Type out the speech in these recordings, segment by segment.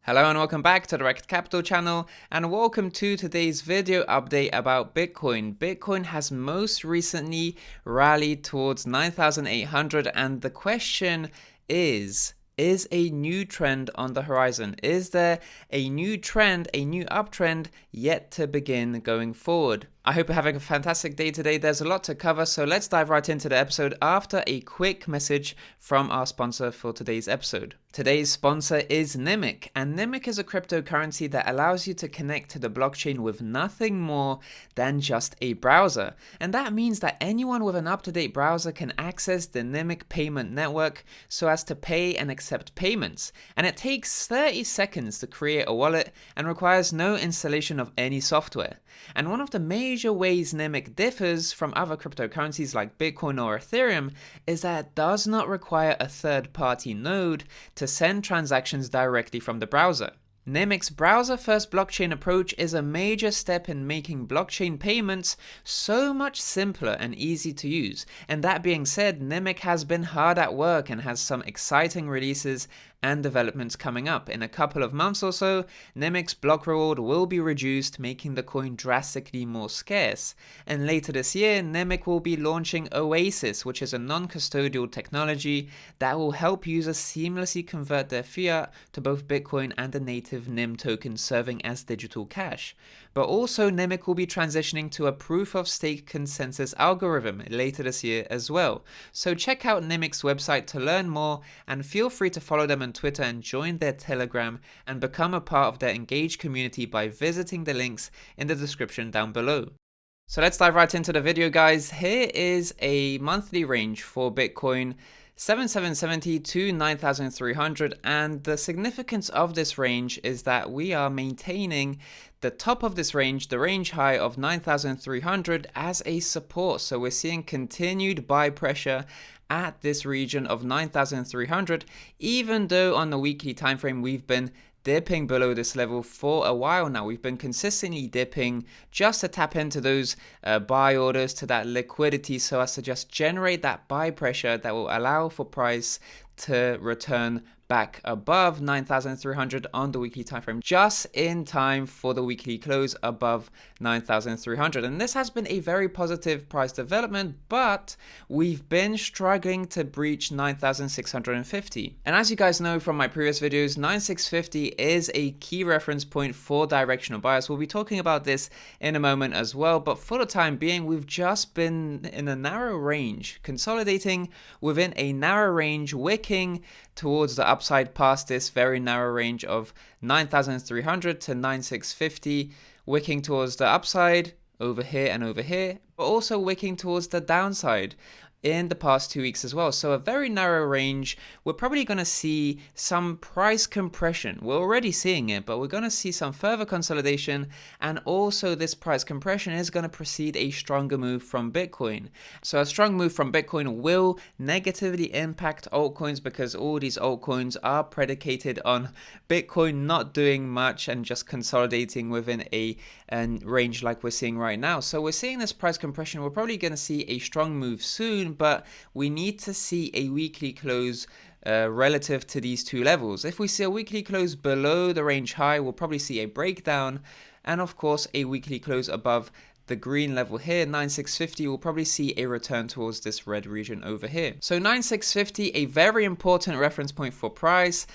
Hello and welcome back to the Rekt Capital channel, and welcome to today's video update about Bitcoin. Bitcoin has most recently rallied towards 9,800, and the question is a new trend on the horizon? Is there a new trend, a new uptrend yet to begin going forward? I hope you're having a fantastic day today. There's a lot to cover, so let's dive right into the episode after a quick message from our sponsor for today's episode. Today's sponsor is Nimiq, and Nimiq is a cryptocurrency that allows you to connect to the blockchain with nothing more than just a browser. And that means that anyone with an up-to-date browser can access the Nimiq payment network so as to pay and accept payments. And it takes 30 seconds to create a wallet and requires no installation of any software. And one of the major ways Nimiq differs from other cryptocurrencies like Bitcoin or Ethereum is that it does not require a third-party node to send transactions directly from the browser. Nimiq's browser-first blockchain approach is a major step in making blockchain payments so much simpler and easy to use. And that being said, Nimiq has been hard at work and has some exciting releases and developments coming up. In a couple of months or so, Nimiq's block reward will be reduced, making the coin drastically more scarce. And later this year, Nimiq will be launching Oasis, which is a non-custodial technology that will help users seamlessly convert their fiat to both Bitcoin and the native NIM token serving as digital cash. But also, Nimiq will be transitioning to a proof-of-stake consensus algorithm later this year as well. So check out Nimiq's website to learn more, and feel free to follow them on Twitter and join their Telegram and become a part of their engaged community by visiting the links in the description down below. So let's dive right into the video, guys. Here is a monthly range for Bitcoin, 7,770 to 9,300, and the significance of this range is that we are maintaining the top of this range, the range high of 9,300, as a support. So we're seeing continued buy pressure at this region of 9,300, even though on the weekly time frame we've been dipping below this level for a while now. We've been consistently dipping just to tap into those buy orders, to that liquidity, so as to just generate that buy pressure that will allow for price to return back above 9,300 on the weekly time frame, just in time for the weekly close above 9,300. And this has been a very positive price development, but we've been struggling to breach 9,650. And as you guys know from my previous videos, 9,650 is a key reference point for directional bias. We'll be talking about this in a moment as well, but for the time being, we've just been in a narrow range, consolidating within a narrow range, wicking towards the upside past this very narrow range of 9,300 to 9,650, wicking towards the upside over here and over here, but also wicking towards the downside in the past 2 weeks as well. So a very narrow range. We're probably going to see some price compression. We're already seeing it, but we're going to see some further consolidation, and also this price compression is going to precede a stronger move from Bitcoin. So a strong move from Bitcoin will negatively impact altcoins, because all these altcoins are predicated on Bitcoin not doing much and just consolidating within a range like we're seeing right now. So we're seeing this price compression. We're probably going to see a strong move soon, but we need to see a weekly close relative to these two levels. If we see a weekly close below the range high, we'll probably see a breakdown, and of course a weekly close above the green level here, 9,650, will probably see a return towards this red region over here. So 9,650, a very important reference point for price.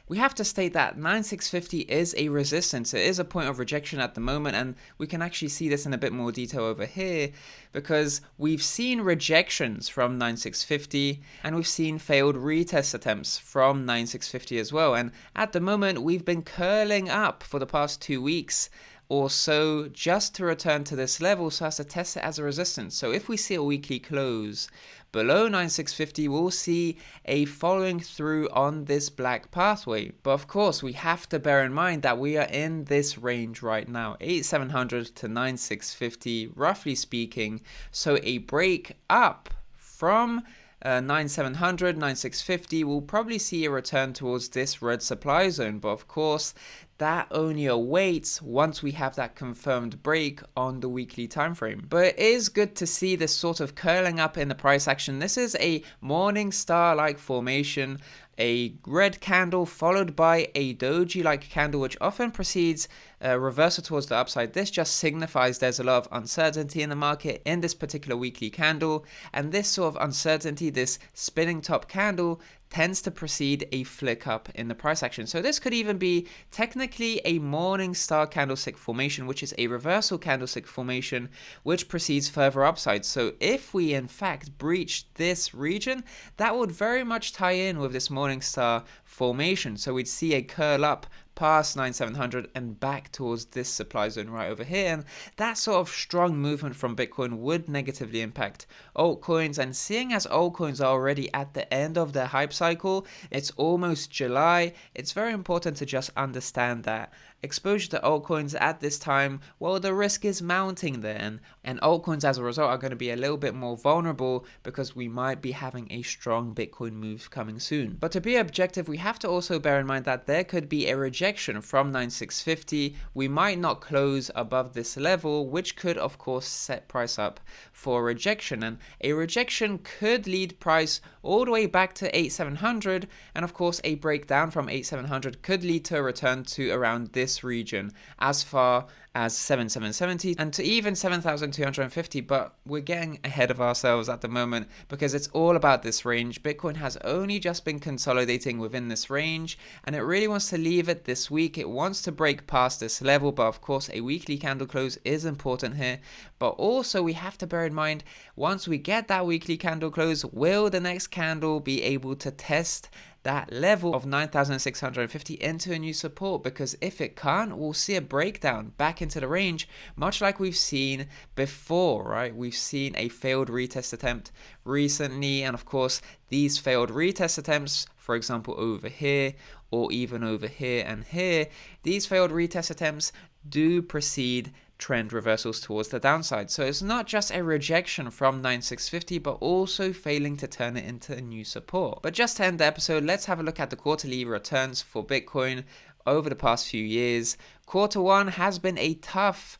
We have to state that 9,650 is a resistance. It is a point of rejection at the moment, and we can actually see this in a bit more detail over here, because we've seen rejections from 9,650 and we've seen failed retest attempts from 9,650 as well. And at the moment, we've been curling up for the past 2 weeks or so just to return to this level so as to test it as a resistance. So if we see a weekly close below 9,650, we'll see a following through on this black pathway. But of course, we have to bear in mind that we are in this range right now, 8,700 to 9,650, roughly speaking. So a break up from 9,700, 9,650, we'll probably see a return towards this red supply zone. But of course, that only awaits once we have that confirmed break on the weekly time frame. But it is good to see this sort of curling up in the price action. This is a morning star like formation. a red candle followed by a doji-like candle, which often precedes a reversal towards the upside. This just signifies there's a lot of uncertainty in the market in this particular weekly candle, and this sort of uncertainty, this spinning top candle, tends to precede a flick up in the price action. So this could even be technically a morning star candlestick formation, which is a reversal candlestick formation which precedes further upside. So if we in fact breach this region, that would very much tie in with this morning star formation. So we'd see a curl up past 9700 and back towards this supply zone right over here, and that sort of strong movement from Bitcoin would negatively impact altcoins. And seeing as altcoins are already at the end of their hype cycle, it's almost July, it's very important to just understand that exposure to altcoins at this time, well, the risk is mounting there, and altcoins as a result are going to be a little bit more vulnerable because we might be having a strong Bitcoin move coming soon. But to be objective, we have to also bear in mind that there could be a rejection from 9650. We might not close above this level, which could of course set price up for rejection, and a rejection could lead price all the way back to 8700, and of course a breakdown from 8700 could lead to a return to around this region as far as 7770 and to even 7250. But we're getting ahead of ourselves at the moment because it's all about this range. Bitcoin has only just been consolidating within this range, and it really wants to leave it this week. It wants to break past this level, but of course a weekly candle close is important here. But also we have to bear in mind, once we get that weekly candle close, will the next candle be able to test that level of 9,650 into a new support? Because if it can't, we'll see a breakdown back into the range, much like we've seen before, right? We've seen a failed retest attempt recently, and of course these failed retest attempts, for example over here or even over here and here, these failed retest attempts do precede trend reversals towards the downside. So it's not just a rejection from 9650, but also failing to turn it into a new support. But just to end the episode, let's have a look at the quarterly returns for Bitcoin over the past few years. Quarter one has been a tough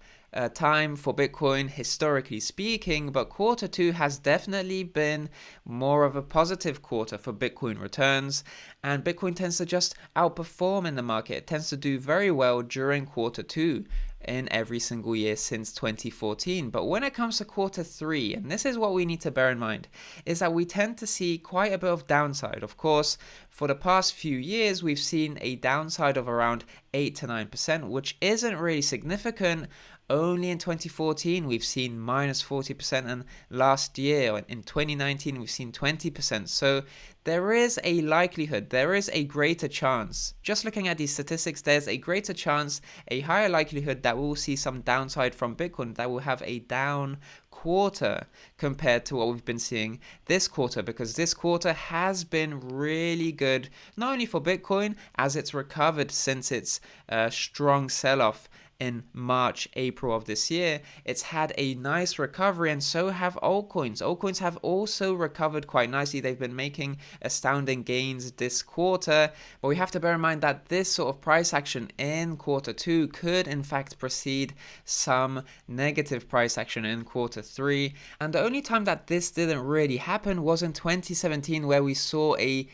time for Bitcoin historically speaking, but quarter two has definitely been more of a positive quarter for Bitcoin returns, and Bitcoin tends to just outperform in the market. It tends to do very well during quarter two in every single year since 2014. But when it comes to quarter three, and this is what we need to bear in mind, is that we tend to see quite a bit of downside. Of course, for the past few years, we've seen a downside of around 8 to 9%, which isn't really significant. Only in 2014 we've seen minus 40%, and last year in 2019 we've seen 20%. So there is a likelihood, there is a greater chance, just looking at these statistics, there's a greater chance, a higher likelihood that we'll see some downside from Bitcoin, that will have a down quarter compared to what we've been seeing this quarter, because this quarter has been really good, not only for Bitcoin as it's recovered since its strong sell-off in March, April of this year. It's had a nice recovery, and so have altcoins. Altcoins have also recovered quite nicely. They've been making astounding gains this quarter, but we have to bear in mind that this sort of price action in quarter two could in fact precede some negative price action in quarter three. And the only time that this didn't really happen was in 2017, where we saw a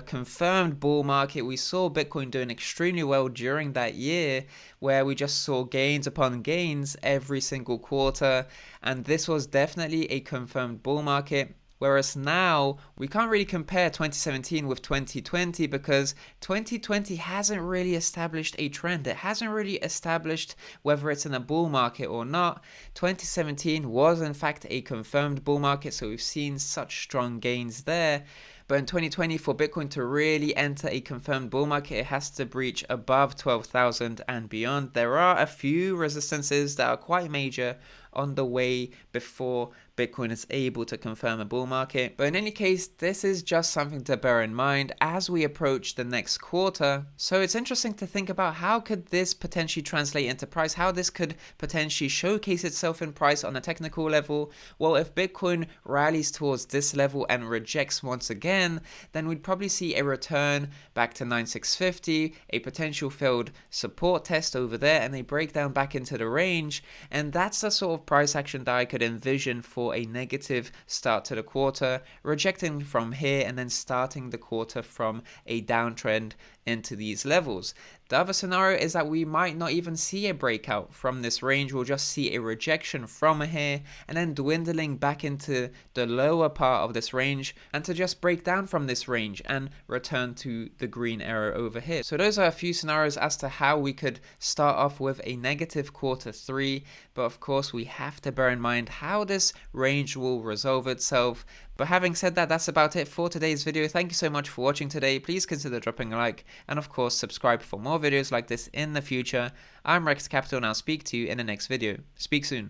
confirmed bull market. We saw Bitcoin doing extremely well during that year, where we just saw gains upon gains every single quarter, and this was definitely a confirmed bull market. Whereas now we can't really compare 2017 with 2020, because 2020 hasn't really established a trend. It hasn't really established whether it's in a bull market or not. 2017 was in fact a confirmed bull market, so we've seen such strong gains there. But in 2020, for Bitcoin to really enter a confirmed bull market, it has to breach above 12,000 and beyond. There are a few resistances that are quite major on the way before Bitcoin is able to confirm a bull market. But in any case, this is just something to bear in mind as we approach the next quarter. So it's interesting to think about how could this potentially translate into price, how this could potentially showcase itself in price on a technical level. Well, if Bitcoin rallies towards this level and rejects once again, then we'd probably see a return back to 9650, a potential failed support test over there, and a breakdown back into the range. And that's the sort of of price action that I could envision for a negative start to the quarter, rejecting from here and then starting the quarter from a downtrend into these levels. The other scenario is that we might not even see a breakout from this range. We'll just see a rejection from here and then dwindling back into the lower part of this range, and to just break down from this range and return to the green arrow over here. So those are a few scenarios as to how we could start off with a negative quarter 3, but of course we have to bear in mind how this range will resolve itself. But having said that, that's about it for today's video. Thank you so much for watching today. Please consider dropping a like, and of course subscribe for more videos like this in the future. I'm Rekt Capital, and I'll speak to you in the next video. Speak soon.